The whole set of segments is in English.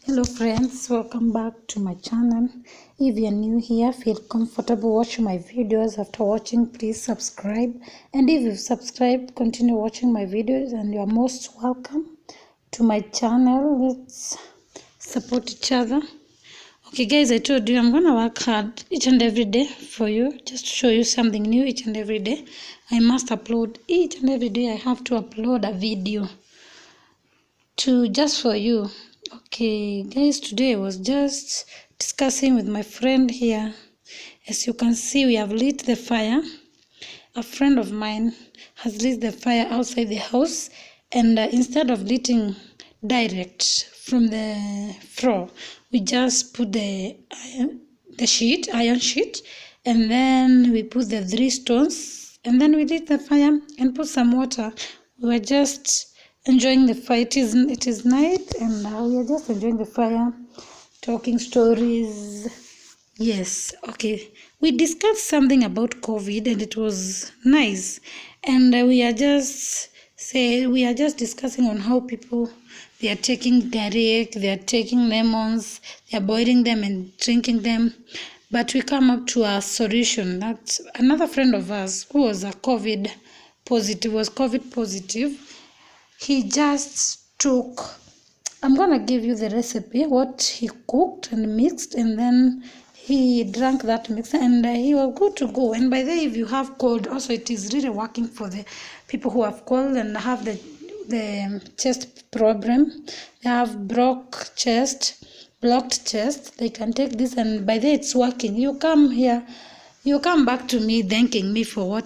Hello friends, welcome back to my channel. If you're new here, feel comfortable watching my videos. After watching, please subscribe, and if you've subscribed, continue watching my videos, and you're most welcome to my channel. Let's support each other. Okay guys, I told you I'm gonna work hard each and every day for you, just to show you something new each and every day. I must upload each and every day. I have to upload a video just for you. Okay guys, today I was just discussing with my friend here. As you can see, we have lit the fire. A friend of mine has lit the fire outside the house, and instead of lighting direct from the floor, we just put the iron sheet, and then we put the 3 stones, and then we lit the fire and put some water. We were just enjoying the fire. It is night, and we are just enjoying the fire, talking stories. Yes, okay. We discussed something about COVID, and it was nice. And we are just discussing on how people, they are taking garlic, they are taking lemons, they are boiling them and drinking them. But we come up to a solution that another friend of us who was COVID positive, he just took, I'm gonna give you the recipe, what he cooked and mixed, and then he drank that mix, and he was good to go. And by the way, if you have cold, also it is really working for the people who have cold and have the chest problem. They have blocked chest. They can take this, and by the way, it's working. You come back to me thanking me for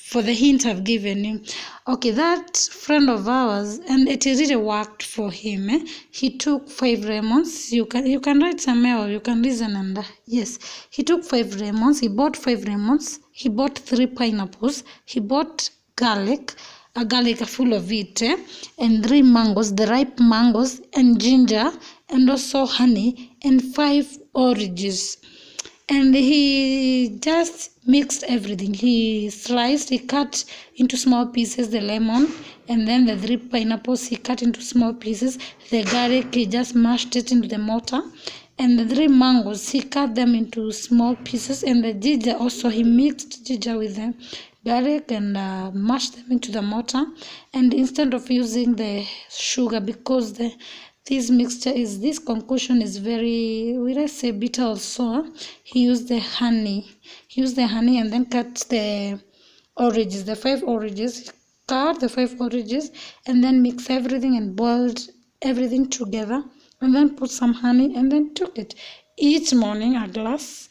for the hint I've given you. Okay, that friend of ours, and it really worked for him. He took 5 lemons. You can write somewhere, or you can listen, and yes, he took 5 lemons. He bought 5 lemons. He bought 3 pineapples. He bought garlic, a garlic full of it, and 3 mangoes, the ripe mangoes, and ginger, and also honey, and 5 oranges. And he just mixed everything. He cut into small pieces the lemon, and then the 3 pineapples he cut into small pieces. The garlic, he just mashed it into the mortar, and the 3 mangoes he cut them into small pieces, and the ginger also, he mixed ginger with the garlic and mashed them into the mortar. And instead of using the sugar, because this concoction is very, will I say, bitter also, he used the honey. And then cut the oranges, the 5 oranges. Cut the 5 oranges, and then mix everything and boiled everything together, and then put some honey, and then took it each morning a glass,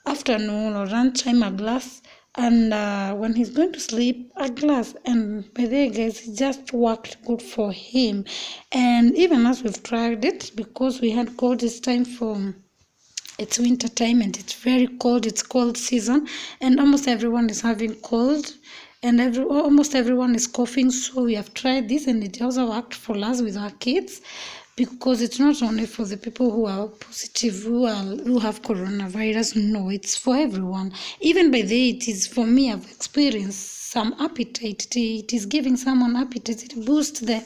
afternoon or lunchtime a glass, and when he's going to sleep a glass. And by the way guys, it just worked good for him. And even as we've tried it, because we had cold this time, for it's winter time and it's very cold, it's cold season, and almost everyone is having cold, and almost everyone is coughing. So we have tried this, and it also worked for us with our kids, because it's not only for the people who are positive, who have coronavirus. No, it's for everyone. Even by the way, it is for me. I've experienced some appetite. It is giving someone appetite. It boosts the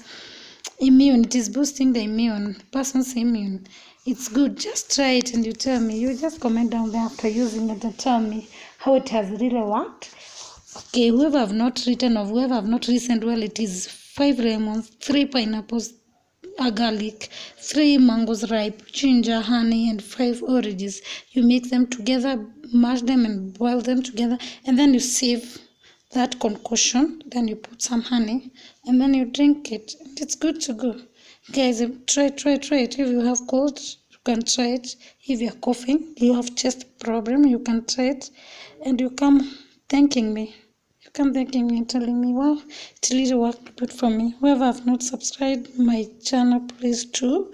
immune. It is boosting the person's immune. It's good. Just try it and you tell me. You just comment down there after using it and tell me how it has really worked. Okay, whoever have not written, or whoever have not listened, well, it is 5 lemons, 3 pineapples, a garlic, 3 mangoes ripe, ginger, honey, and 5 oranges. You mix them together, mash them, and boil them together, and then you sieve that concoction. Then you put some honey, and then you drink it. It's good to go. Guys, try it. If you have cold, you can try it. If you're coughing, you have chest problem, you can try it, and you come thanking me. You come thanking me and telling me, wow, it really worked good for me. Whoever have not subscribed my channel, please do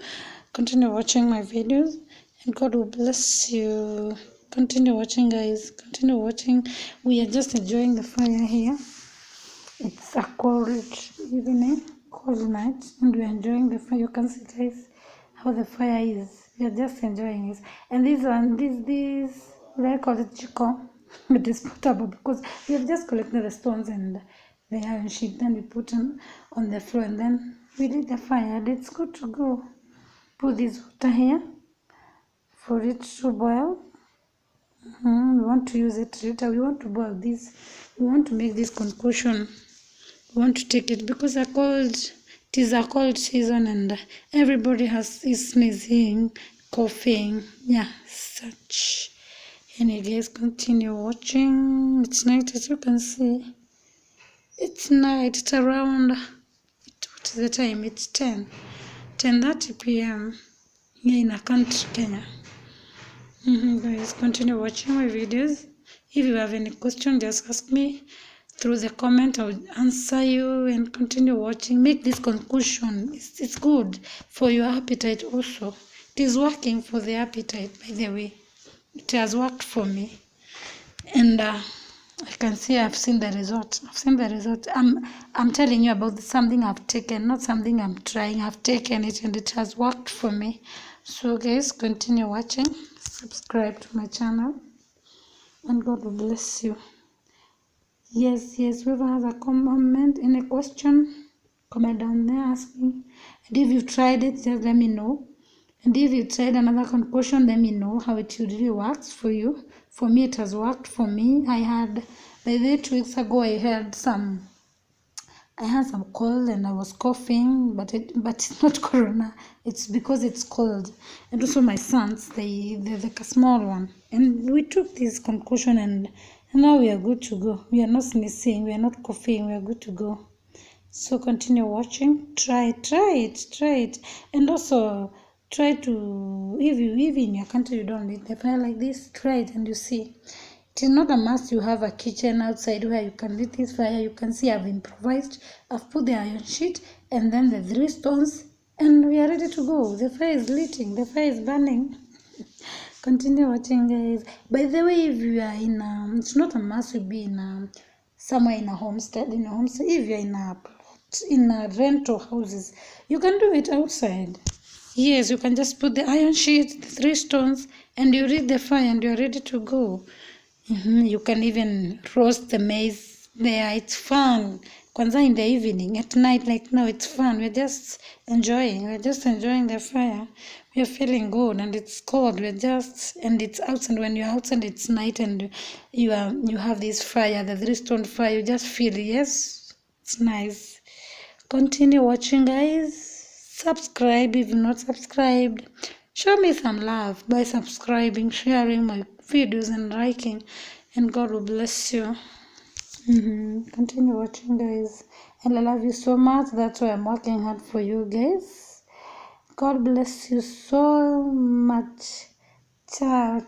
continue watching my videos, and God will bless you. Continue watching, guys. Continue watching. We are just enjoying the fire here. It's a cold evening, cold night, and we're enjoying the fire. You can see, guys, how the fire is. We are just enjoying it. And this, what I call it, chico. It is portable, because we have just collected the stones and the iron sheet, then we put them on the floor, and then we lit the fire, and it's good to go. put this water here for it to boil. We want to use it later. We want to boil this. We want to make this concoction. We want to take it because it is a cold season and everybody is sneezing, coughing, yeah, such. And you guys continue watching. It's night, as you can see. It's night. It's around, what is the time? It's 10:30 p.m. here in our country, Kenya. Guys, continue watching my videos. If you have any question, just ask me through the comment. I will answer you, and continue watching. Make this conclusion. It's good for your appetite also. It is working for the appetite, by the way. It has worked for me, and I can see I've seen the result. I'm telling you about something I've taken, not something I'm trying. I've taken it and it has worked for me. So guys, continue watching. Subscribe to my channel and God will bless you. Yes, whoever has a comment, any question, comment down there, ask me. And if you've tried it, just let me know. And if you tried another concoction, let me know how it really works for you. For me, it has worked for me. By the 2 weeks ago, I had some cold and I was coughing, but it's not corona. It's because it's cold. And also my sons, they're like a small one. And we took this concoction and now we are good to go. We are not sneezing, we are not coughing, we are good to go. So continue watching. Try it. And also try to, if in your country you don't need the fire like this, try it and you see. It is not a must you have a kitchen outside where you can lit this fire. You can see I've improvised. I've put the iron sheet and then the 3 stones and we are ready to go. The fire is lighting. The fire is burning. Continue watching, guys. By the way, if you are it's not a must to be somewhere in a homestead. If you're in a rental houses, you can do it outside. Yes, you can just put the iron sheet, the 3 stones, and you read the fire and you're ready to go. You can even roast the maize there. It's fun. Kwanza in the evening, at night, like now, it's fun. We're just enjoying the fire. We're feeling good, and it's cold. And it's outside. When you're outside, it's night, and you have this fire, the 3 stone fire. You just feel, yes, it's nice. Continue watching, guys. Subscribe if you're not subscribed. Show me some love by subscribing, sharing my videos and liking, and God will bless you. Continue watching, guys, and I love you so much. That's why I'm working hard for you guys. God bless you so much. Ciao.